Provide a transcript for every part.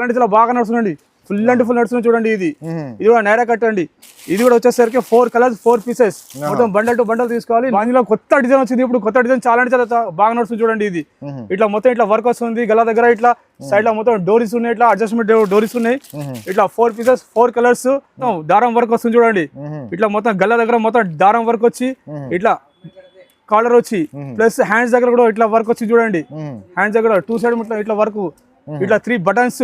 అలాంటి చాలా బాగా నడుస్తుందండి. ఫుల్ అంటే ఫుల్ నడుస్తుంది చూడండి. ఇది కూడా నైరా కట్ అండి. ఇది కూడా వచ్చేసరికి 4 కలర్స్ 4 పీసెస్ మొత్తం బండల్ టు బండల్ తీసుకోవాలి. అందులో కొత్త డిజైన్ వచ్చింది. ఇప్పుడు కొత్త డిజైన్ చాలా అంటే చాలా బాగా నడుస్తుంది చూడండి. ఇది ఇట్లా మొత్తం ఇట్లా వర్క్ వస్తుంది. గల దగ్గర ఇట్లా సైడ్ లో మొత్తం డోరీస్ ఉన్నాయి. ఇట్లా అడ్జస్ట్మెంట్ డోరీస్ ఉన్నాయి. ఇట్లా 4 పీసెస్ 4 కలర్స్ దారం వర్క్ వస్తుంది చూడండి. ఇట్లా మొత్తం గల్ల దగ్గర మొత్తం దారం వర్క్ వచ్చి ఇట్లా కాలర్ వచ్చి ప్లస్ హ్యాండ్స్ దగ్గర కూడా ఇట్లా వర్క్ వచ్చి చూడండి. హ్యాండ్స్ దగ్గర 2 సైడ్ ఇట్లా వర్క్ ఇట్లా 3 బటన్స్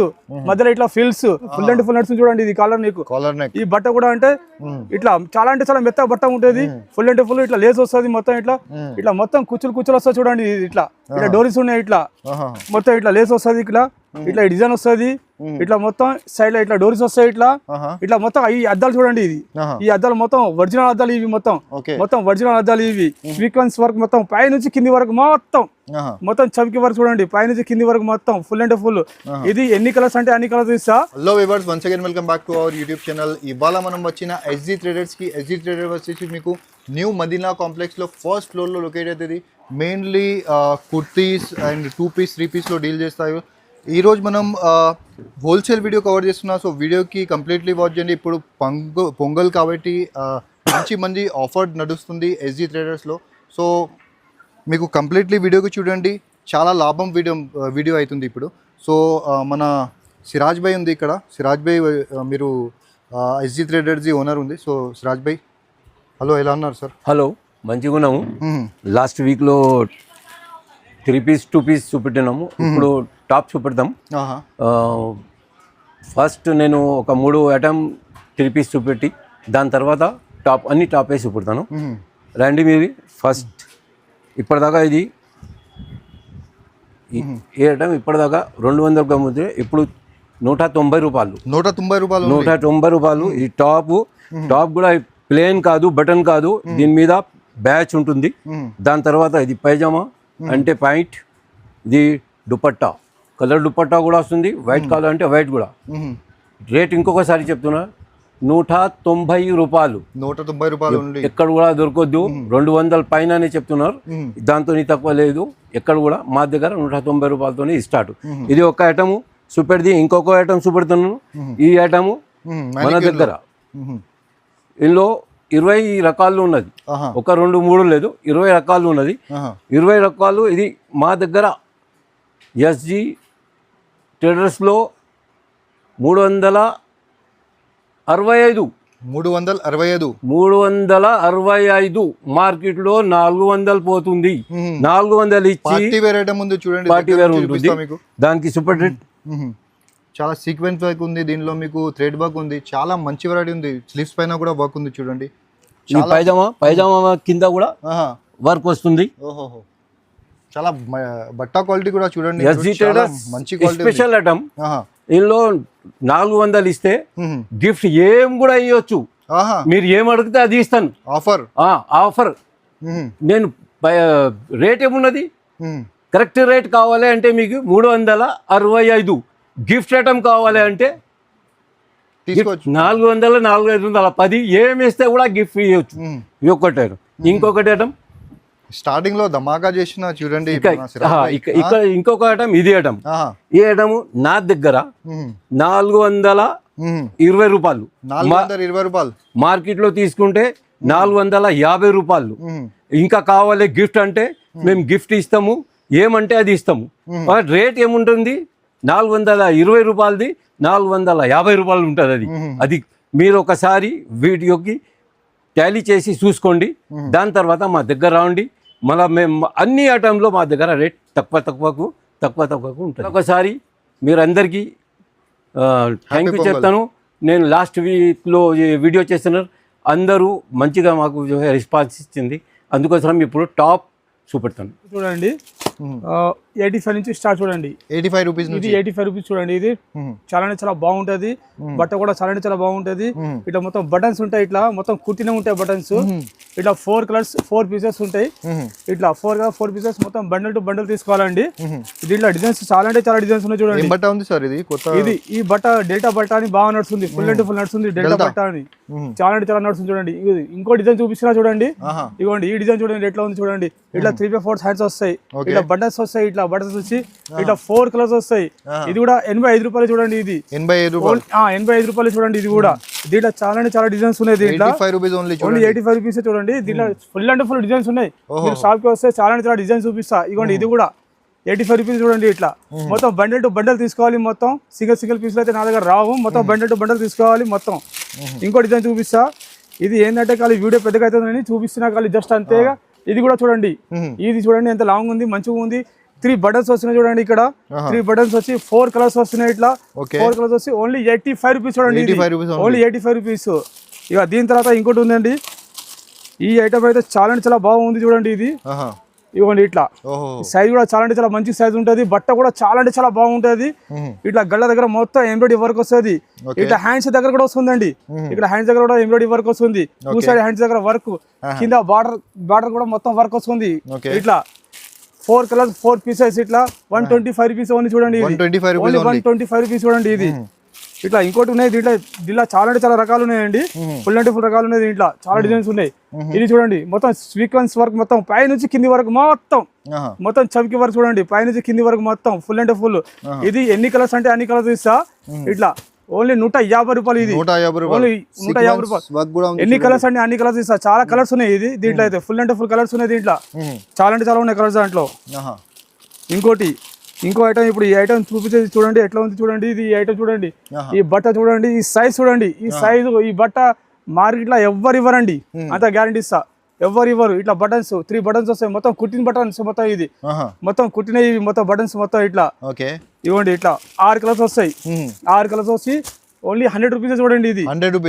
మధ్యలో ఇట్లా ఫిల్స్ ఫుల్ అంటే ఫుల్ నడుస్తుంది చూడండి. ఇది కాలర్ నీకు ఈ బట్ట కూడా అంటే ఇట్లా చాలా అంటే చాలా మెత్త బట్ట ఉంటుంది. ఫుల్ అంటే ఫుల్ ఇట్లా లేస్ వస్తుంది. మొత్తం ఇట్లా మొత్తం కుచ్చులు వస్తుంది చూడండి. ఇట్లా డోరీస్ ఉన్నాయి. ఇట్లా మొత్తం ఇట్లా లేస్ వస్తుంది. ఇట్లా డిజైన్ వస్తుంది. ఇట్లా మొత్తం సైడ్ లో ఇట్లా డోరీస్ వస్తాయి. ఇట్లా మొత్తం ఈ అద్దాలు చూడండి. ఇది ఈ అద్దాలు మొత్తం ఒరిజినల్ అద్దాలు ఇవి. మొత్తం ఒరిజినల్ అద్దాలు ఇవి. సీక్వెన్స్ వర్క్ మొత్తం పై నుంచి కింది వరకు మొత్తం చమ్కి వరకు చూడండి. పై నుంచి కింది వరకు మొత్తం ఫుల్ అంటే ఫుల్. ఇది ఎన్ని కలర్స్ అంటే అన్ని కలర్స్ ఇస్తా. Hello viewers, once again welcome back to our YouTube channel. ఇవాళ మనం వచ్చిన SG ట్రేడర్స్ కి. SG ట్రేడర్ వచ్చేసి మీకు న్యూ మదీనా కాంప్లెక్స్ లో ఫస్ట్ ఫ్లోర్ లో లొకేట్ అవుతుంది. Mainly kurtis and 2 piece 3 piece లో డీల్ చేస్తాయి. ఈరోజు మనం హోల్సేల్ వీడియో కవర్ చేస్తున్నాం. సో వీడియోకి కంప్లీట్లీ వాచ్ చేయండి. ఇప్పుడు పొంగల్ కాబట్టి మంచి ఆఫర్ నడుస్తుంది SG ట్రేడర్స్లో. సో మీకు కంప్లీట్లీ వీడియోకి చూడండి. చాలా లాభం వీడియో అవుతుంది ఇప్పుడు. సో మన సిరాజ్ భాయ్ ఉంది ఇక్కడ. సిరాజ్ భాయ్ మీరు SG ట్రేడర్స్ ఓనర్ ఉంది. సో సిరాజ్ భాయ్, హలో, ఎలా ఉన్నారు సార్? హలో, మంచిగా ఉన్నాము. లాస్ట్ వీక్లో 3 పీస్ 2 పీస్ చూపెట్టినాము. ఇప్పుడు టాప్ చూపెడతాం. ఫస్ట్ నేను ఒక 3 ఐటమ్ 3 పీస్ చూపెట్టి దాని తర్వాత అన్ని టాప్ వేసి చూపెడతాను. రండి మీరు. ఫస్ట్ ఇప్పటిదాకా ఇది ఏ ఐటమ్ ఇప్పటిదాకా 200 గ్రాములు ఉంది. ఇప్పుడు 190 రూపాయలు. 190 రూపాయలు. ఈ టాప్ కూడా ప్లేన్ కాదు, బటన్ కాదు. దీని మీద బ్యాచ్ ఉంటుంది. దాని తర్వాత ఇది పైజామా అంటే ప్యాంట్. ఇది దుపట్టా, కలర్ దుపట్టా కూడా వస్తుంది. వైట్ కలర్ అంటే వైట్ కూడా. రేట్ ఇంకొకసారి చెప్తున్నా, 190 రూపాయలు. 190 రూపాయలు ఎక్కడ కూడా దొరకొద్దు. 200 పైననే చెప్తున్నారు. దాంతో తక్కువ లేదు ఎక్కడ కూడా. మా దగ్గర 190 రూపాయలతోనే స్టార్ట్. ఇది ఒక ఐటము చూపెడితే ఇంకొక ఐటమ్ చూపెడుతున్నాను. ఈ ఐటము మన దగ్గర ఇందులో 20 రకాలు ఉన్నది. ఒక 2 3 లేదు, 20 రకాలు ఉన్నది. 20 రకాలు. ఇది మా దగ్గర SG ట్రేడర్స్లో 365 మార్కెట్లో 400 పోతుంది. 400 ఇచ్చి పార్టీ వేర్ ఐటమ్ ఉంది చూడండి. పార్టీ వేర్ ఉంటుంది. దానికి సూపర్ రేట్. చాలా సీక్వెన్స్ వర్క్ ఉంది దీనిలో. మీకు థ్రెడ్ వర్క్ ఉంది. చాలా మంచి వెరైటీ ఉంది. స్లీవ్స్ పైన కూడా వర్క్ ఉంది చూడండి. పైజామా కింద కూడా వర్క్ వస్తుంది. ఓహో, చాలా బట్టా క్వాలిటీ కూడా చూడండి. SG ట్రేడర్స్ మంచి క్వాలిటీ స్పెషల్ ఐటమ్. ఇందులో 400 ఇస్తే గిఫ్ట్ ఏం కూడా ఇవ్వచ్చు. మీరు ఏం అడిగితే అది ఇస్తాను. ఆఫర్ నేను రేట్ ఏమున్నది, కరెక్ట్ రేట్ కావాలి అంటే మీకు 365. గిఫ్ట్ ఐటమ్ కావాలి అంటే 400 400 10 ఏమి ఇస్తే కూడా గిఫ్ట్ ఇవ్వచ్చు. ఇంకొకటి ఐటమ్ స్టార్టింగ్ లో ధమాకా చేసిన చూడండి. ఇంకొక ఐటమ్ ఇది ఐటమ్. ఈ ఐటమ్ నా దగ్గర 420 రూపాయలు. 420 రూపాయలు. మార్కెట్ లో తీసుకుంటే 450 రూపాయలు. ఇంకా కావాలి గిఫ్ట్ అంటే మేము గిఫ్ట్ ఇస్తాము. ఏమంటే అది ఇస్తాము. రేట్ ఏముంటుంది, 420 రూపాయలది 450 రూపాయలు ఉంటుంది. అది మీరు ఒకసారి వీడియోకి టాలీ చేసి చూసుకోండి. దాని తర్వాత మా దగ్గర రాండి. మళ్ళీ మేము అన్ని ఐటంలో మా దగ్గర రేట్ తక్కువకు ఉంటుంది. ఒకసారి మీరు అందరికీ థ్యాంక్ యూ చెప్తాను. నేను లాస్ట్ వీక్లో వీడియో చేస్తున్నారు. అందరూ మంచిగా మాకు రెస్పాన్స్ ఇచ్చింది. అందుకోసం ఇప్పుడు టాప్ చూపెడతాను. చూడండి 85 నుంచి స్టార్ట్. చూడండి 85 రూపీస్. ఇది 85 రూపీస్ చూడండి. ఇది చాలా బాగుంటది. బట్ట కూడా చాలా బాగుంటది. ఇట్లా మొత్తం బటన్స్ ఉంటాయి. ఇట్లా మొత్తం కుట్టినే ఉంటాయి బటన్స్. ఇట్లా 4 కలర్స్ 4 పీసెస్ ఉంటాయి. ఇట్లా 4 పీసెస్ మొత్తం బండల్ టు బండల్ తీసుకోవాలండి. దీంట్లో డిజైన్స్ చాలా డిజైన్స్ ఉన్నాయి చూడండి. బట్ట ఉంది సార్ ఇది కొత్త. ఈ బట్ట డెల్టా బట్ట అని బాగా నడుస్తుంది. ఫుల్ అంటే ఫుల్ నడుస్తుంది డెల్టా బట్ట అని. చాలా నడుస్తుంది చూడండి. ఇంకో డిజైన్ చూపిస్తున్నా చూడండి. ఇదిగోండి ఈ డిజైన్ చూడండి ఎట్లా ఉంది చూడండి. ఇట్లా 3/4 హ్యాండ్స్ ప్యాంట్స్ వస్తాయి, ఇట్లా బటన్స్ వస్తాయి, ఇట్లా బటన్స్ వచ్చి ఇట్లా 4 కలర్స్ వస్తాయి. ఇది కూడా 85 రూపాయలు చూడండి. ఇది 85 రూపాయలు చూడండి. ఇది కూడా దీంట్లో చాలా అంటే చాలా డిజైన్స్ ఉన్నాయి. దీంట్లో ఓన్లీ 85 రూపీస్ చూడండి. దీంట్లో ఫుల్ అంటే ఫుల్ డిజైన్స్ ఉన్నాయి. మీరు షాప్ కి వస్తే చాలా అంటే చాలా డిజైన్స్ చూపిస్తా. ఇదిగోండి ఇది కూడా 85 రూపీస్ చూడండి. ఇట్లా మొత్తం బండల్ టు బండల్ తీసుకోవాలి. మొత్తం సింగిల్ పీసులు అయితే నా దగ్గర రావు. మొత్తం బండల్ టు బండల్ తీసుకోవాలి మొత్తం. ఇంకో డిజైన్ చూపిస్తా. ఇది ఏంటంటే ఖాళీ వీడియో పెద్దగా అవుతుందని చూపిస్తున్నా ఖాళీ జస్ట్ అంతేగా. ఇది కూడా చూడండి. ఇది చూడండి ఎంత లాంగ్ ఉంది, మంచిగా ఉంది. 3 బటన్స్ వస్తున్నాయి చూడండి. ఇక్కడ 3 బటన్స్ వచ్చి 4 కలర్స్ వస్తున్నాయి. ఇట్లా 4 కలర్స్ వచ్చి ఓన్లీ 85 రూపీస్ చూడండి. Only 85 rupees. ఇక దీని తర్వాత ఇంకోటి ఉందండి. ఈ ఐటమ్ అయితే చాలా అంటే చాలా బాగుంది చూడండి. ఇది ఇవ్వండి ఇట్లా సైజ్ కూడా చాలా అంటే చాలా మంచి సైజ్ ఉంటది. బట్ట కూడా చాలా అంటే చాలా బాగుంటది. ఇట్లా గళ్ళ దగ్గర మొత్తం ఎంబ్రాయిడరీ వర్క్ వస్తుంది. ఇట్లా హ్యాండ్స్ దగ్గర కూడా వస్తుందండి. ఇక్కడ హ్యాండ్స్ దగ్గర కూడా ఎంబ్రాయిడరీ వర్క్ వస్తుంది. 2 సైడ్ హ్యాండ్స్ దగ్గర వర్క్, కింద బార్డర్ కూడా మొత్తం వర్క్ వస్తుంది. ఇట్లా 4 కలర్స్ 4 పీసెస్ ఇట్లా 125 రూపీస్ ఓన్లీ చూడండి. 125 రూపీస్ చూడండి. ఇది ఇట్లా ఇంకోటి ఉన్నాయి. దీంట్లో చాలా అంటే చాలా రకాలు ఉన్నాయండి. ఫుల్ అంటే ఫుల్ రకాలు ఉన్నాయి. దీంట్లో చాలా డిజైన్స్ ఉన్నాయి. ఇది చూడండి మొత్తం సీక్వెన్స్ వర్క్, మొత్తం పై నుంచి కింది వరకు మొత్తం చమ్కి వర్క్ చూడండి. పై నుంచి కింది వరకు మొత్తం ఫుల్ అంటే ఫుల్. ఇది ఎన్ని కలర్స్ అంటే అన్ని కలర్స్ ఇస్తా. ఇట్లా ఓన్లీ 150 రూపాయలు. ఇది ఓన్లీ 150 రూపాయలు. ఎన్ని కలర్స్ అంటే అన్ని కలర్స్ ఇస్తా. చాలా కలర్స్ ఉన్నాయి. ఇది దీంట్లో అయితే ఫుల్ అంటే ఫుల్ కలర్స్ ఉన్నాయి. దీంట్లో చాలా అంటే చాలా ఉన్నాయి కలర్స్ దాంట్లో. ఇంకో ఐటమ్ ఇప్పుడు ఈ ఐటమ్ చూపించేది చూడండి ఎట్లా ఉంది చూడండి. ఇది ఈ ఐటమ్ చూడండి. ఈ బట్ట చూడండి. ఈ సైజ్ చూడండి. ఈ సైజు ఈ బట్ట మార్కెట్ లో ఎవ్వరు ఇవ్వరండి. అంత గ్యారంటీ ఇస్తా. ఎవ్వరు ఇవ్వరు. ఇట్లా బటన్స్ 3 బటన్స్ వస్తాయి. మొత్తం కుట్టిన బటన్స్ మొత్తం. ఇది మొత్తం కుట్టినవి మొత్తం బటన్స్ మొత్తం. ఇట్లా ఇవ్వండి. ఇట్లా 6 కలర్స్ వస్తాయి. 6 కలర్స్ వచ్చి ఓన్లీ 100 రూపీస్ చూడండి. ఇది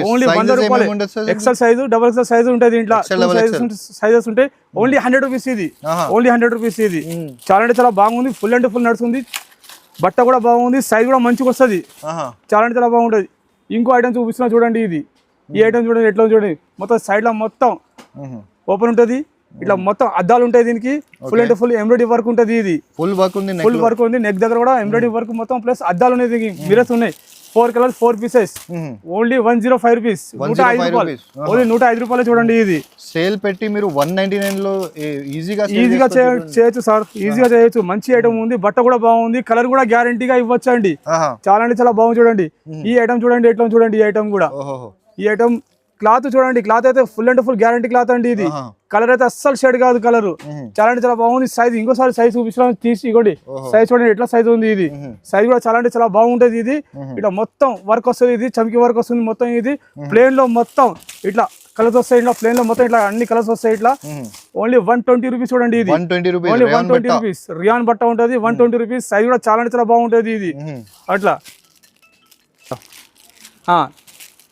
ఓన్లీ 100 రూపాయలు. XL size, double XL size ఉంటుంది. ఇంట్లో సైజెస్ ఉంటాయి. Only 100 rupees. ఇది ఓన్లీ 100 రూపీస్. ఇది చాలా అంటే చాలా బాగుంది. ఫుల్ అంటే ఫుల్ నడుస్తుంది. బట్ట కూడా బాగుంది. సైజ్ కూడా మంచిగా వస్తుంది. చాలా అంటే చాలా బాగుంటుంది. ఇంకో ఐటమ్ చూపిస్తున్నా చూడండి. ఇది ఈ ఐటమ్ చూడండి ఎట్లా చూడండి. మొత్తం సైడ్ లో మొత్తం ఓపెన్ ఉంటుంది. ఇట్లా మొత్తం అద్దాలు ఉంటాయి. దీనికి ఫుల్ అంటే ఫుల్ ఎంబ్రాయిడరీ వర్క్ ఉంటుంది. ఇది ఫుల్ వర్క్ ఉంది. నెక్ దగ్గర కూడా ఎంబ్రాయిడరీ వర్క్ మొత్తం ప్లస్ అద్దాలు ఉన్నాయి. దీనికి మిరర్స్ ఉన్నాయి. 4 కలర్స్ 4 పీసెస్ ఓన్లీ 105 రూపీస్. 105 రూపాయలు. ఓన్లీ 105 రూపాయలు చూడండి. ఇది సేల్ పెట్టి మీరు 199 లో ఈజీగా చేయొచ్చు సార్. ఈజీగా చేయొచ్చు. మంచి ఐటమ్ ఉంది. బట్ట కూడా బాగుంది. కలర్ కూడా గ్యారంటీగా ఇవ్వచ్చు అండి. చాలా అంటే చాలా బాగుంది చూడండి. ఈ ఐటమ్ చూడండి ఎట్లా చూడండి. ఈ ఐటమ్ కూడా ఈ ఐటమ్ క్లాత్ చూడండి. క్లాత్ అయితే ఫుల్ అంటే ఫుల్ గ్యారంటీ క్లాత్ అండి. ఇది కలర్ అయితే అస్సలు షేడ్ కాదు. కలర్ చాలా అంటే చాలా బాగుంది. సైజ్ ఇంకోసారి సైజ్ చూపిస్తున్నాం. తీసి ఇవ్వండి. సైజ్ చూడండి ఎట్లా సైజ్ ఉంది. ఇది సైజ్ కూడా చాలా అంటే చాలా బాగుంటది. ఇది ఇట్లా మొత్తం వర్క్ వస్తుంది. ఇది చమ్కి వర్క్ వస్తుంది మొత్తం. ఇది ప్లేన్ లో మొత్తం ఇట్లా కలర్స్ వస్తాయి. ఇట్లా ప్లేన్ లో మొత్తం ఇట్లా అన్ని కలర్స్ వస్తాయి. ఇట్లా ఓన్లీ 120 రూపీస్ చూడండి. ఇది ఓన్లీ 120 రూపీస్. రియాన్ బట్ట ఉంటుంది. 120 రూపీస్. సైజ్ కూడా చాలా అంటే చాలా బాగుంటది. ఇది అట్లా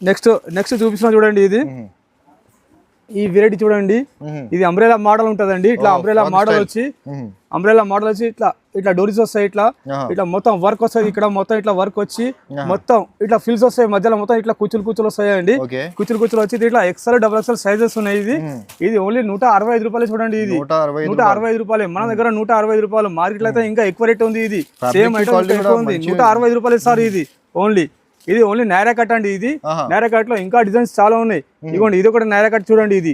నెక్స్ట్ చూపిస్తున్నా చూడండి. ఇది ఈ వెరైటీ చూడండి. ఇది అంబ్రెలా మోడల్ ఉంటదండి. ఇట్లా అంబ్రెలా మోడల్ వచ్చి ఇట్లా డోరీస్ వస్తాయి. ఇట్లా మొత్తం వర్క్ వస్తాయి. ఇక్కడ మొత్తం ఇట్లా వర్క్ వచ్చి మొత్తం ఇట్లా ఫిల్స్ వస్తాయి. మధ్యలో మొత్తం ఇట్లా కుచ్చులు వస్తాయండి. కుచ్చులు వచ్చి ఇట్లా ఎక్సెల్ డబుల్ ఎక్సెల్ సైజెస్ ఉన్నాయి. ఇది ఓన్లీ 165 రూపాయలు చూడండి. ఇది 165 రూపాయలు. మన దగ్గర 165 రూపాయలు. మార్కెట్ లో అయితే ఇంకా ఎక్కువ రేట్ ఉంది. ఇది సేమ్ ఐటమ్ ఎక్కువ ఉంది. 165 రూపాయలు సార్. ఇది ఓన్లీ నైరా కట్ అండి. ఇది నైరా కట్ లో ఇంకా డిజైన్స్ చాలా ఉన్నాయి. ఇదిగోండి ఇది కూడా నైరా కట్ చూడండి. ఇది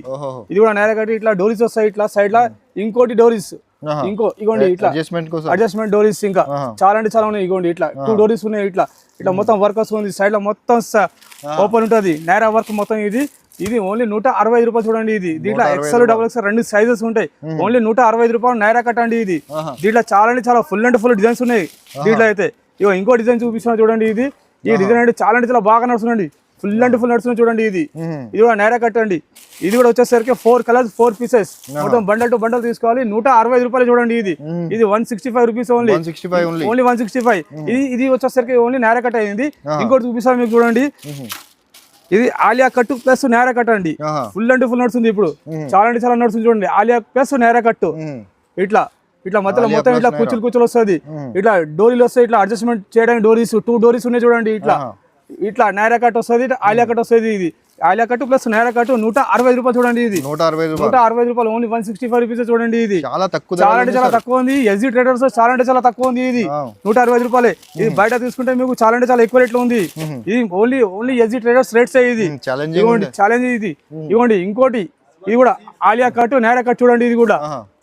కూడా నైరా కట్. ఇట్లా డోరీస్ వస్తాయి. ఇట్లా సైడ్ లా ఇంకోటి డోరీస్ ఇగోండి ఇట్లా అడ్జస్ట్మెంట్ డోరీస్ ఇంకా చాలా అంటే చాలా ఉన్నాయి. ఇగోండి ఇట్లా 2 డోరీస్ ఉన్నాయి. ఇట్లా మొత్తం వర్క్ వస్తుంది. సైడ్ లో మొత్తం ఓపెన్ ఉంటుంది. నైరా వర్క్ మొత్తం. ఇది ఓన్లీ 165 రూపాయలు చూడండి. ఇది దీంట్లో ఎక్సెల్ డబుల్ ఎక్సెల్ 2 సైజెస్ ఉంటాయి. ఓన్లీ 165 రూపాయలు నైరా కట్ అండి. ఇది దీంట్లో చాలా అంటే చాలా ఫుల్ అంటే ఫుల్ డిజైన్స్ ఉన్నాయి. దీంట్లో అయితే ఇంకో డిజైన్ చూపిస్తున్నా చూడండి. ఈ డిజైన్ అంటే చాలా బాగా నడుస్తుందండి. ఫుల్ అంటే ఫుల్ నడుస్తుంది చూడండి. ఇది కూడా నైరా కట్ అండి. ఇది కూడా వచ్చేసరికి 4 కలర్స్ 4 పీసెస్ మొత్తం బండల్ టు బండల్ తీసుకోవాలి. 165 రూపాయలు చూడండి. ఇది 165 రూపీస్ ఓన్లీ 165. ఇది వచ్చేసరికి ఓన్లీ నైరా కట్ అయింది. ఇంకోటి చూపిస్తాను మీకు చూడండి. ఇది ఆలియా కట్టు ప్లస్ నైరా కట్ అండి. ఫుల్ అంటే ఫుల్ నడుస్తుంది. ఇప్పుడు చాలా అంటే చాలా నడుస్తుంది చూడండి. ఆలియా ప్లస్ నైరా కట్టు. ఇట్లా మధ్యలో మొత్తం ఇట్లా కుచ్చులు వస్తుంది. ఇట్లా డోరీలు వస్తాయి. ఇట్లా అడ్జస్ట్మెంట్ చేయడానికి డోరీస్ 2 డోరీస్ ఉన్నాయి చూడండి. ఇట్లా నైరా కట్ వస్తుంది. ఆలియా కట్ వస్తుంది. ఇది Alia cut plus Naira cut 160 రూపాయలు చూడండి. ఇది 160 రూపాయలు ఓన్లీ 165 రూపీస్ చూడండి. ఇది చాలా అంటే చాలా తక్కువ ఉంది. ఎస్జీ ట్రేడర్స్ చాలా అంటే చాలా తక్కువ ఉంది. ఇది 160 రూపాయలు. ఇది బయట తీసుకుంటే మీకు చాలా అంటే చాలా ఎక్కువ రేట్లో ఉంది. ఇది ఓన్లీ ఎస్జీ ట్రేడర్స్ రేట్స్. ఇది ఛాలెంజ్. ఇది ఇవ్వండి ఇంకోటి. ఇది కూడా ఆలియా కట్ నైరా కట్ చూడండి. ఇది కూడా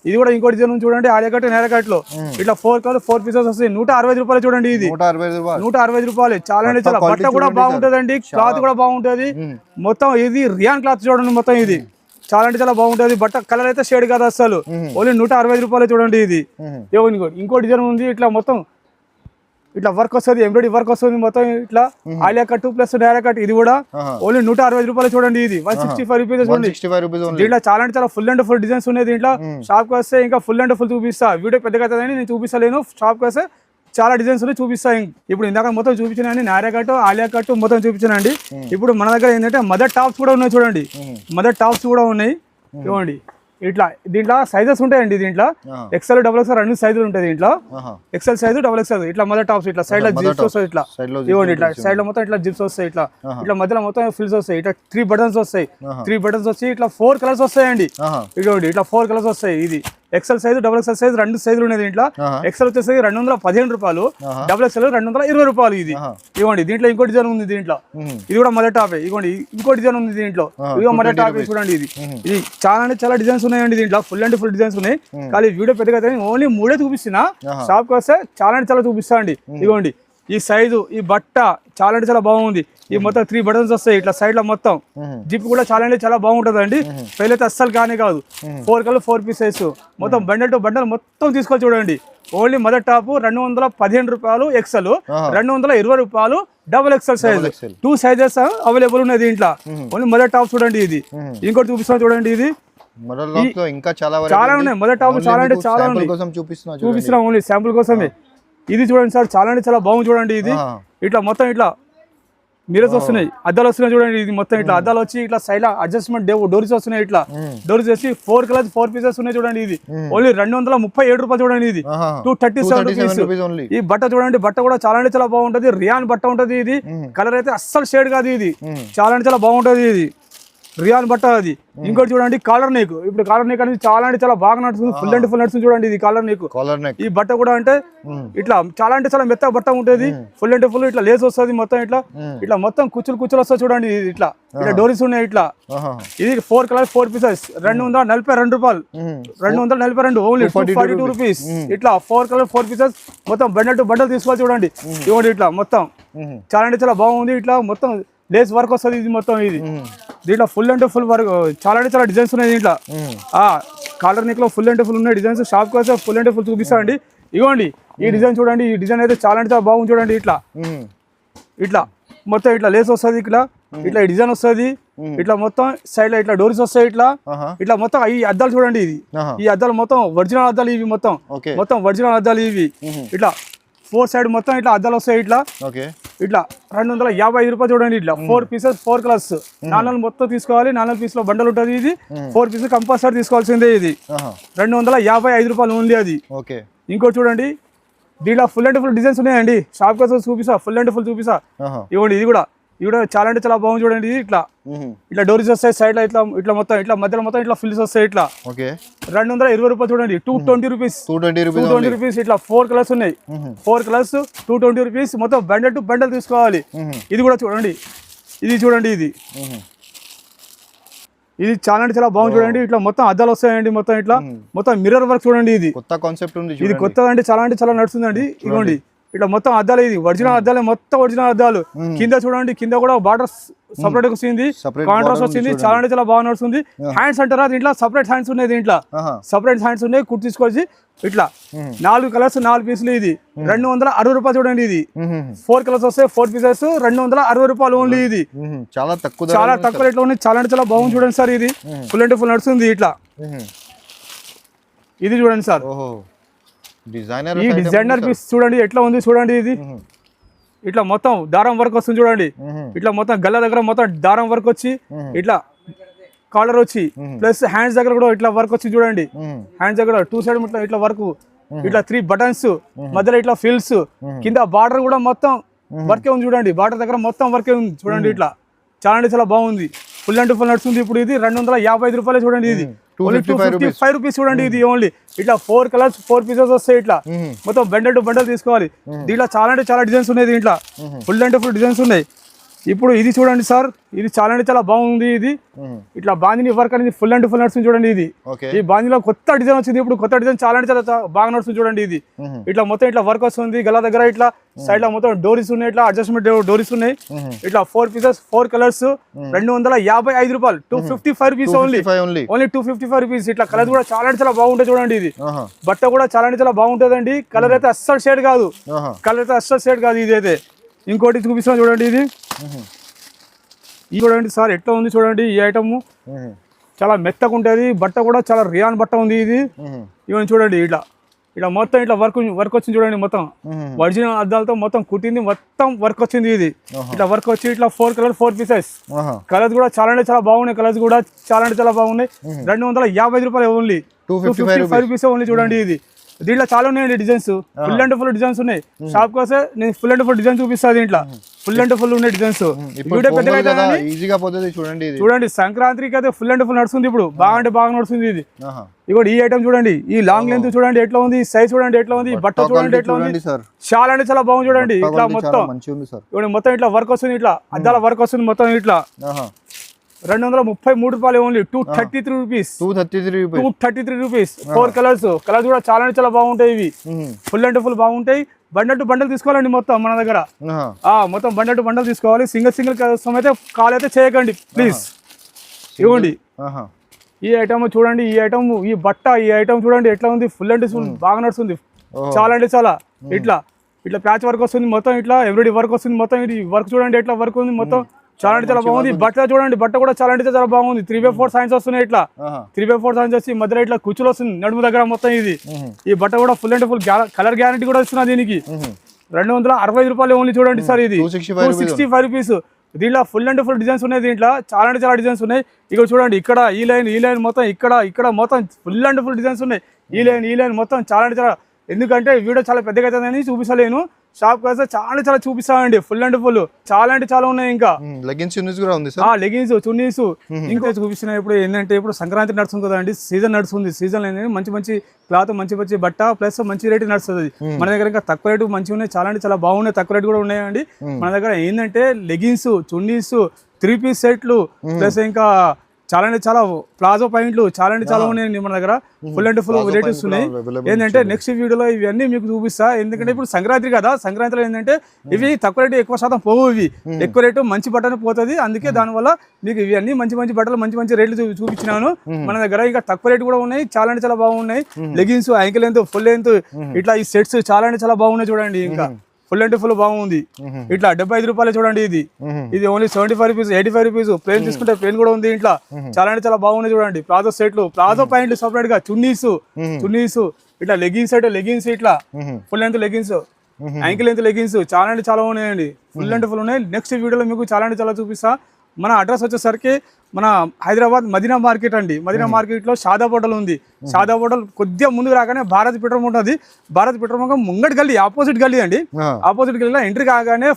ఇది కూడా ఇంకో డిజైన్ ఉంది చూడండి, ఆలియా కట్ నేర కట్ లో ఇట్లా 4 కలర్ 4 పీసెస్ వస్తాయి. 160 రూపాయలు చూడండి, ఇది 160 రూపాయలు. చాలా అంటే చాలా బట్ట కూడా బాగుంటదండి, క్లాత్ కూడా బాగుంటది. మొత్తం ఇది రియాన్ క్లాత్ చూడండి, మొత్తం ఇది చాలా అంటే చాలా బాగుంటది. బట్ట కలర్ అయితే షేడ్ కాదు అసలు, ఓన్లీ 160 రూపాయలు చూడండి. ఇది ఇంకో డిజైన్ ఉంది, ఇట్లా మొత్తం ఇట్లా వర్క్ వస్తుంది, ఎంబ్రాయిడరీ వర్క్ వస్తుంది మొత్తం ఇట్లా ఆలియా కట్ ప్లస్ డైరా కట్. ఇది కూడా ఓన్లీ 160 రూపాయలు చూడండి, ఇది 165 రూపీస్ చూడండి. దీంట్లో చాలా అంటే చాలా ఫుల్ అండ్ ఫుల్ డిజైన్స్ ఉన్నాయి. దీంట్లో షాప్ కి వస్తే ఇంకా ఫుల్ అండ్ ఫుల్ చూపిస్తా. వీడియో పెద్దగా అవుతుందని నేను చూపిస్తలేను, షాప్ కి వస్తే చాలా డిజైన్స్ ఉన్నాయి చూపిస్తా. ఇప్పుడు ఇందాక మొత్తం చూపించానండి, నారా కట్ ఆలియా కట్ మొత్తం చూపించానండి. ఇప్పుడు మన దగ్గర ఏంటంటే మదర్ టాప్స్ కూడా ఉన్నాయి చూడండి, మదర్ టాప్స్ కూడా ఉన్నాయి చూడండి. ఇట్లా దీంట్లో సైజెస్ ఉంటాయండి, దీంట్లో XL XXL రెండు సైజులు ఉంటాయి. దీంట్లో XL సైజు XXL ఇట్లా మదర్ టాప్స్ ఇట్లా సైడ్ లో జిప్స్ వస్తాయి, ఇట్లా ఇవ్వండి ఇట్లా సైడ్ లో మొత్తం ఇట్లా జిప్స్ వస్తాయి, ఇట్లా ఇట్లా మధ్యలో మొత్తం ఫిల్స్ వస్తాయి. ఇట్లా 3 బటన్స్ వస్తాయి, 3 బటన్స్ వచ్చి ఇట్లా 4 కలర్స్ వస్తాయండి. ఇవ్వండి ఇట్లా 4 కలర్స్ వస్తాయి. ఇది XL సైజు XXL సైజు రెండు సైజులు ఉన్నాయి. దీంట్లో XL వచ్చేసి 215 రూపాయలు, XXL 220 రూపాయలు. ఇది ఇవ్వండి. దీంట్లో ఇంకో డిజైన్ ఉంది, దీంట్లో ఇది కూడా మదర్ టాపే. ఇవ్వండి ఇంకో డిజైన్ ఉంది దీంట్లో, ఇదిగో మదర్ టాపే చూడండి. ఇది చాలా అంటే చాలా డిజైన్స్ ఉన్నాయండి, దీంట్లో ఫుల్ అండ్ ఫుల్ డిజైన్స్ ఉన్నాయి. కానీ వీడియో పెద్దగా ఓన్లీ 3 చూపిస్తున్నా, షాప్ కి వస్తే చాలా అంటే చాలా చూపిస్తా అండి. ఇదిగోండి ఈ సైజు, ఈ బట్ట చాలా అంటే చాలా బాగుంది. ఈ మొత్తం 3 బటన్స్ వస్తాయి ఇట్లా సైడ్ లో మొత్తం. జిప్ కూడా చాలా అంటే చాలా బాగుంటది అండి, ఫెయిల్ అయితే అస్సలు కానే కాదు. 4 కలర్ 4 పీసెస్ మొత్తం బండల్ టు బండల్ మొత్తం తీసుకొని చూడండి. ఓన్లీ మదర్ టాప్ 215 రూపాయలు, XL 220 రూపాయలు, XXL సైజ్. 2 సైజెస్ అవైలబుల్ ఉన్నాయి దీంట్లో. ఓన్లీ మదర్ టాప్ చూడండి. ఇది ఇంకోటి చూపిస్తాను చూడండి, ఇది ఇంకా చాలా ఉన్నాయి మదర్ టాప్, చాలా అంటే చాలా చూపిస్తున్నా ఓన్లీ శాంపుల్ కోసమే. ఇది చూడండి సార్, చాలా అంటే చాలా బాగుంది చూడండి. ఇది ఇట్లా మొత్తం ఇట్లా మిరర్స్ వస్తున్నాయి, అద్దాలు వస్తున్నాయి చూడండి. ఇది మొత్తం ఇట్లా అద్దాలు వచ్చి ఇట్లా సైడ్ అడ్జస్ట్మెంట్ డోర్స్ వస్తున్నాయి, ఇట్లా డోర్స్ వేసి 4 కలర్స్ 4 పీసెస్ ఉన్నాయి చూడండి. ఇది ఓన్లీ 237 రూపాయలు చూడండి. ఇది 237 రూపీస్. ఈ బట్ట చూడండి, బట్ట కూడా చాలా అంటే చాలా బాగుంటది, రియాన్ బట్ట ఉంటది. ఇది కలర్ అయితే అస్సలు షేడ్ కాదు, ఇది చాలా అంటే చాలా బాగుంటది. ఇది రియాన్ బట్ట. అది ఇంకోటి చూడండి కాలర్ నెక్. ఇప్పుడు కాలర్ నెక్ అనేది చాలా అంటే చాలా బాగా నడుస్తుంది, ఫుల్ అండ్ ఫుల్ నడుస్తుంది చూడండి. ఇది కాలర్ నెక్. ఈ బట్ట కూడా అంటే ఇట్లా చాలా అంటే చాలా మెత్త బట్ట ఉంటుంది, ఫుల్ అండ్ ఫుల్ ఇట్లా లేస్ వస్తుంది మొత్తం. ఇట్లా ఇట్లా మొత్తం కుచ్చులు వస్తాయి చూడండి. ఇట్లా ఇట్లా డోరీస్ ఉన్నాయి ఇట్లా. ఇది 4 కలర్ 4 పీసెస్ 242 రూపాయలు, 242 ఓన్లీ 242 రూపీస్. ఇట్లా 4 కలర్ 4 పీసెస్ మొత్తం బండల్ టు బండల్ తీసుకోవాలి చూడండి. ఇవ్వండి ఇట్లా మొత్తం చాలా అంటే చాలా బాగుంది. ఇట్లా మొత్తం లేస్ వర్క్ వస్తుంది ఇది మొత్తం. ఇది దీంట్లో ఫుల్ అండ్ ఫుల్ వర్క్, చాలా అంటే చాలా డిజైన్స్ ఉన్నాయి దీంట్లో. కాలర్ నెక్ లో ఫుల్ అండ్ ఫుల్ ఉన్నాయి డిజైన్స్. షాప్ కి వస్తే ఫుల్ అండ్ ఫుల్ చూపిస్తాండి. ఇవ్వండి ఈ డిజైన్ చూడండి, ఈ డిజైన్ అయితే చాలా అంటే చాలా బాగుంది చూడండి. ఇట్లా ఇట్లా మొత్తం ఇట్లా లేస్ వస్తుంది, ఇట్లా ఇట్లా ఈ డిజైన్ వస్తుంది. ఇట్లా మొత్తం సైడ్ లో ఇట్లా డోర్స్ వస్తాయి. ఇట్లా ఇట్లా మొత్తం ఈ అద్దాలు చూడండి. ఇది ఈ అద్దాలు మొత్తం ఒరిజినల్ అద్దాలు ఇవి, మొత్తం ఒరిజినల్ అద్దాలు ఇవి. ఇట్లా 4 సైడ్ మొత్తం ఇట్లా అద్దాలు వస్తాయి. ఇట్లా ఇట్లా 255 రూపాయలు చూడండి. ఇట్లా 4 పీసెస్ 4 కలర్స్ 4 మొత్తం తీసుకోవాలి. 4 పీసులో బండల్ ఉంటుంది. ఇది 4 పీసెస్ కంపల్సరీ తీసుకోవాల్సిందే. ఇది 255 రూపాయలు ఓన్లీ. అది ఇంకోటి చూడండి, దీంట్లో ఫుల్ అండ్ ఫుల్ డిజైన్స్ ఉన్నాయండి. షాప్ కోసం చూపిస్తా, ఫుల్ అండ్ ఫుల్ చూపిస్తా. ఇవ్వండి ఇది కూడా చాలా అంటే చాలా బాగుంది చూడండి. ఇది ఇట్లా ఇట్లా డోరీస్ వస్తాయి సైడ్ లో, ఇట్లా ఇట్లా మొత్తం ఇట్లా మధ్యలో మొత్తం ఇట్లా ఫిల్స్ వస్తాయి. ఇట్లా 220 రూపాయలు చూడండి. 220 రూపీస్. ఇట్లా 4 కలర్స్ ఉన్నాయి, 4 కలర్స్ 220 రూపీస్. మొత్తం బండల్ టు బండల్ తీసుకోవాలి. ఇది కూడా చూడండి, ఇది చూడండి. ఇది చాలా అంటే చాలా బాగుంది చూడండి. ఇట్లా మొత్తం అద్దాలు వస్తాయండి, మొత్తం ఇట్లా మొత్తం మిర్రర్ వర్క్ చూడండి. ఇది కొత్త కాన్సెప్ట్ ఉంది, ఇది కొత్తగా అంటే చాలా నడుస్తుందండి. ఇవ్వండి ఇట్లా మొత్తం అద్దాలు, ఇది ఒరిజినల్ అద్దాలు, మొత్తం ఒరిజినల్ అద్దాలు. కింద చూడండి, కింద కూడా బార్డర్ సపరేట్ వచ్చింది, కాంట్రాస్ట్ వచ్చింది, చాలా అంటే చాలా బాగా నడుస్తుంది. హ్యాండ్స్ అంటారా, దీంట్లో సపరేట్ హ్యాండ్స్ ఉన్నాయి. దీంట్లో సపరేట్ హ్యాండ్స్ ఉన్నాయి, కుట్టి తీసుకొచ్చి ఇట్లా 4 కలర్స్ 4 పీసులు. ఇది 260 రూపాయలు చూడండి. ఇది 4 కలర్స్ వస్తాయి, 4 పీసెస్ 260 రూపాయలు ఓన్లీ. ఇది చాలా తక్కువ రేట్లో ఉన్నాయి, చాలా అంటే చాలా బాగుంది చూడండి సార్. ఇది ఫుల్ అంటే ఫుల్ నడుస్తుంది. ఇట్లా ఇది చూడండి సార్, ఈ డిజైనర్ పీస్ చూడండి ఎట్లా ఉంది చూడండి. ఇది ఇట్లా మొత్తం దారం వర్క్ వస్తుంది చూడండి. ఇట్లా మొత్తం గల్ల దగ్గర మొత్తం దారం వర్క్ వచ్చి ఇట్లా కాలర్ వచ్చి ప్లస్ హ్యాండ్స్ దగ్గర కూడా ఇట్లా వర్క్ వచ్చి చూడండి. హ్యాండ్స్ దగ్గర 2 సైడ్ ఇట్లా వర్క్, ఇట్లా 3 బటన్స్ మధ్యలో ఇట్లా ఫిల్స్, కింద బార్డర్ కూడా మొత్తం వర్కే ఉంది చూడండి. బార్డర్ దగ్గర మొత్తం వర్కే ఉంది చూడండి. ఇట్లా చాలా అంటే చాలా బాగుంది, ఫుల్ అండ్ ఫుల్ నడుస్తుంది. ఇప్పుడు ఇది 255 రూపాయలు చూడండి. ఇది 255 రూపీస్ చూడండి. ఇది ఓన్లీ ఇట్లా 4 కలర్స్ 4 పీసెస్ వస్తాయి. ఇట్లా మొత్తం బండల్ టు బండల్ తీసుకోవాలి. దీంట్లో చాలా అంటే చాలా డిజైన్స్ ఉన్నాయి. దీంట్లో ఫుల్ అండ్ ఫుల్ డిజైన్స్ ఉన్నాయి. ఇప్పుడు ఇది చూడండి సార్, ఇది చాలా అంటే చాలా బాగుంది. ఇది ఇట్లా బాందిని వర్క్ అనేది ఫుల్ అండ్ ఫుల్ నడుస్తుంది చూడండి. ఇది ఓకే ఈ బాందిలో కొత్త డిజైన్ వచ్చింది. ఇప్పుడు కొత్త డిజైన్ చాలా అంటే చాలా బాగా నడుస్తుంది చూడండి. ఇది ఇట్లా మొత్తం ఇట్లా వర్క్ వస్తుంది. గల దగ్గర ఇట్లా సైడ్ లో మొత్తం డోరీస్ ఉన్నాయి, ఇట్లా అడ్జస్ట్మెంట్ డోరీస్ ఉన్నాయి. ఇట్లా 4 పీసెస్ 4 కలర్స్ 255 రూపాయలు, 255 రూపీస్ ఓన్లీ 255 రూపీస్. ఇట్లా కలర్ కూడా చాలా అంటే చాలా బాగుంటాయి చూడండి. ఇది బట్ట కూడా చాలా అంటే చాలా బాగుంటుందండి. కలర్ అయితే అస్సలు షేడ్ కాదు, కలర్ అయితే అస్సలు షేడ్ కాదు. ఇది అయితే ఇంకోటి చూపిస్తాను చూడండి. ఇది చూడండి సార్ ఎట్లా ఉంది చూడండి. ఈ ఐటమ్ చాలా మెత్తగా ఉంటుంది. బట్ట కూడా చాలా రియాన్ బట్ట ఉంది. ఇది ఇవన్నీ చూడండి. ఇట్లా ఇట్లా మొత్తం ఇట్లా వర్క్ వచ్చింది చూడండి. మొత్తం ఒరిజినల్ అద్దాలతో మొత్తం కుట్టింది, మొత్తం వర్క్ వచ్చింది. ఇది ఇట్లా వర్క్ వచ్చి ఇట్లా 4 కలర్ 4 పీసెస్. కలర్స్ కూడా చాలా అంటే చాలా బాగున్నాయి. కలర్స్ కూడా చాలా అంటే చాలా బాగున్నాయి. 255 రూపాయలు ఓన్లీ, 255 రూపీస్ ఓన్లీ చూడండి. ఇది దీంట్లో చాలా ఉన్నాయండి designs, full and full designs ఉన్నాయి. షాప్ కోసం నేను ఫుల్ అండ్ ఫుల్ డిజైన్ చూపిస్తాను. దీంట్లో ఫుల్ అండ్ ఫుల్ ఉన్నాయి డిజైన్స్. ఈజీగా పోతుంది చూడండి. చూడండి సంక్రాంతికి అయితే ఫుల్ అండ్ ఫుల్ నడుస్తుంది. ఇప్పుడు బాగా అంటే బాగా నడుస్తుంది. ఇది ఇగోటి ఈ ఐటమ్ చూడండి. ఈ లాంగ్ లెంత్ చూడండి ఎట్లా ఉంది, సైజ్ చూడండి ఎట్లా ఉంది, బట్ట చూడండి ఎట్లా ఉంది. చాలా అంటే చాలా బాగుంది చూడండి. ఇట్లా మొత్తం ఇవ్వండి, మొత్తం ఇట్లా వర్క్ వస్తుంది. ఇట్లా అద్దాల వర్క్ వస్తుంది మొత్తం. ఇట్లా 233 రూపాయలు ఓన్లీ, 233 రూపీస్, 233 రూపీస్. 4 కలర్స్ కూడా చాలా అంటే చాలా బాగుంటాయి. ఇవి ఫుల్ అంటే ఫుల్ బాగుంటాయి. బండల్ టు బండల్ తీసుకోవాలండి మొత్తం మన దగ్గర. మొత్తం బండల్ టు బండల్ తీసుకోవాలి. సింగిల్ కోసం అయితే కాల్ అయితే చేయకండి ప్లీజ్. ఇవ్వండి ఈ ఐటమ్ చూడండి. ఈ ఐటమ్ ఈ బట్ట ఈ ఐటమ్ చూడండి ఎట్లా ఉంది. ఫుల్ అంటే ఫుల్ బాగా నడుస్తుంది. చాలా అంటే చాలా ఇట్లా ప్యాచ్ వర్క్ వస్తుంది మొత్తం. ఇట్లా ఎవ్రీడే వర్క్ వస్తుంది మొత్తం. ఇది వర్క్ చూడండి ఎట్లా వర్క్ ఉంది మొత్తం. చాలా అంటే చాలా బాగుంది. బట్ట చూడండి, బట్ట కూడా చాలా అంటే చాలా బాగుంది. 3/4 సైన్స్ వస్తున్నాయి. ఇట్లా 3/4 సైన్స్ వచ్చి మధ్యలో ఇట్లా కుచ్చులు వస్తుంది నడుము దగ్గర మొత్తం. ఇది ఈ బట్ట కూడా ఫుల్ అంటే ఫుల్ కలర్ గ్యారంటీ కూడా ఇస్తున్నా దీనికి. 265 రూపాయలు ఓన్లీ చూడండి సార్. ఇది 265 రూపీస్. దీంట్లో ఫుల్ అంటే ఫుల్ డిజైన్స్ ఉన్నాయి. దీంట్లో చాలా అంటే చాలా డిజైన్స్ ఉన్నాయి. ఇక్కడ చూడండి, ఇక్కడ ఈ లైన్ మొత్తం, ఇక్కడ మొత్తం ఫుల్ అంటే ఫుల్ డిజైన్స్ ఉన్నాయి. ఈ లైన్ మొత్తం చాలా అంటే చాలా. ఎందుకంటే వీడియో చాలా పెద్దగా అవుతుందని చూపించలేను. షాప్ కోసం చాలా చాలా చూపిస్తామండి. ఫుల్ అండ్ ఫుల్ చాలా అంటే చాలా ఉన్నాయి. ఇంకా లెగిన్స్ చున్నీస్ కూడా ఉంది సార్. లెగిన్స్ చున్నీస్ ఇంకా చూపిస్తున్నాయి. ఇప్పుడు ఏంటంటే ఇప్పుడు సంక్రాంతి నడుస్తుంది కదండి, సీజన్ నడుస్తుంది. సీజన్ అనేది మంచి క్లాత్, మంచి బట్ట ప్లస్ మంచి రేటు నడుస్తుంది. మన దగ్గర ఇంకా తక్కువ రేటు మంచిగా ఉన్నాయి. చాలా అంటే చాలా బాగున్నాయి. తక్కువ రేటు కూడా ఉన్నాయండి మన దగ్గర. ఏంటంటే లెగిన్స్, చున్నీస్, 3 పీస్ సెట్లు ప్లస్ ఇంకా చాలా అంటే చాలా ప్లాజో పాయింట్లు చాలా అంటే చాలా ఉన్నాయండి మన దగ్గర. ఫుల్ అండ్ ఫుల్ వెరైటీస్ ఉన్నాయి. ఏంటంటే నెక్స్ట్ వీడియోలో ఇవన్నీ మీకు చూపిస్తా. ఎందుకంటే ఇప్పుడు సంక్రాంతి కదా, సంక్రాంతిలో ఏంటంటే ఇవి తక్కువ రేటు ఎక్కువ శాతం పోవు. ఇవి ఎక్కువ రేటు మంచి బట్టనే పోతుంది. అందుకే దానివల్ల మీకు ఇవన్నీ మంచి బట్టలు మంచి రేట్లు చూపించినాను మన దగ్గర. ఇంకా తక్కువ రేటు కూడా ఉన్నాయి. చాలా అంటే చాలా బాగున్నాయి. Leggings, ankle length, full length ఇట్లా ఈ సెట్స్ చాలా అంటే చాలా బాగున్నాయి చూడండి. ఇంకా ఫుల్ అంటే ఫుల్ బాగుంది. ఇట్లా 75 రూపాయలు చూడండి. ఇది ఓన్లీ 75 రూపీస్, 85 రూపీస్. ప్లేన్ తీసుకుంటే ప్లేన్ కూడా ఉంది. ఇంట్లో చాలా అంటే చాలా బాగున్నాయి చూడండి. ప్లాజో సెట్లు, ప్లాజో పాయింట్లు సపరేట్ గా, చున్నీస్ ఇట్లా లెగిన్స్ అయితే లెగిన్స్, ఇట్లా full length leggings, ankle length leggings చాలా అంటే చాలా ఉన్నాయండి. ఫుల్ అంటే ఫుల్ ఉన్నాయి. నెక్స్ట్ వీడియోలో మీకు చాలా అంటే చాలా చూపిస్తా. మన అడ్రస్ వచ్చేసరికి మన హైదరాబాద్ మదీనా మార్కెట్ అండి. మదీనా మార్కెట్లో షాదా హోటల్ ఉంది. షాదా హోటల్ కొద్దిగా ముందుకు రాగానే భారత్ పెట్రోల్ బంక్ ఉంటుంది. భారత్ పెట్రోల్ బంక్ ముంగటి గల్లీ, ఆపోజిట్ గల్లీ అండి. ఆపోజిట్ గల్లీలో ఎంట్రీ కాగానే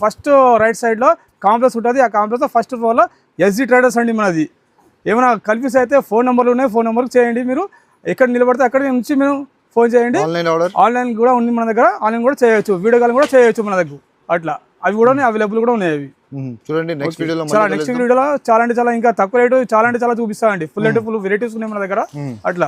ఫస్ట్ రైట్ సైడ్ లో కాంప్లెక్స్ ఉంటుంది. ఆ కాంప్లెక్స్ ఫస్ట్ ఫ్లోర్ లో ఎస్జీ ట్రేడర్స్ అండి మనది. ఏమైనా కన్ఫ్యూజ్ అయితే ఫోన్ నెంబర్లు ఉన్నాయి, ఫోన్ నెంబర్కి చేయండి. మీరు ఎక్కడ నిలబడితే అక్కడ నుంచి మీరు ఫోన్ చేయండి. ఆన్లైన్ కూడా ఉంది మన దగ్గర. ఆన్లైన్ కూడా చేయొచ్చు, వీడియో కాల్ కూడా చేయొచ్చు మన దగ్గర. అట్లా అవి కూడా అవైలబుల్ కూడా ఉన్నాయి. అవి చూడండి నెక్స్ట్ వీడియోలో చాలా ఇంకా తక్కువ రేటు చాలా అంటే చాలా చూపిస్తామండి. ఫుల్ అంటే ఫుల్ వెరైటీస్ ఉన్నాయి మన దగ్గర. అట్లా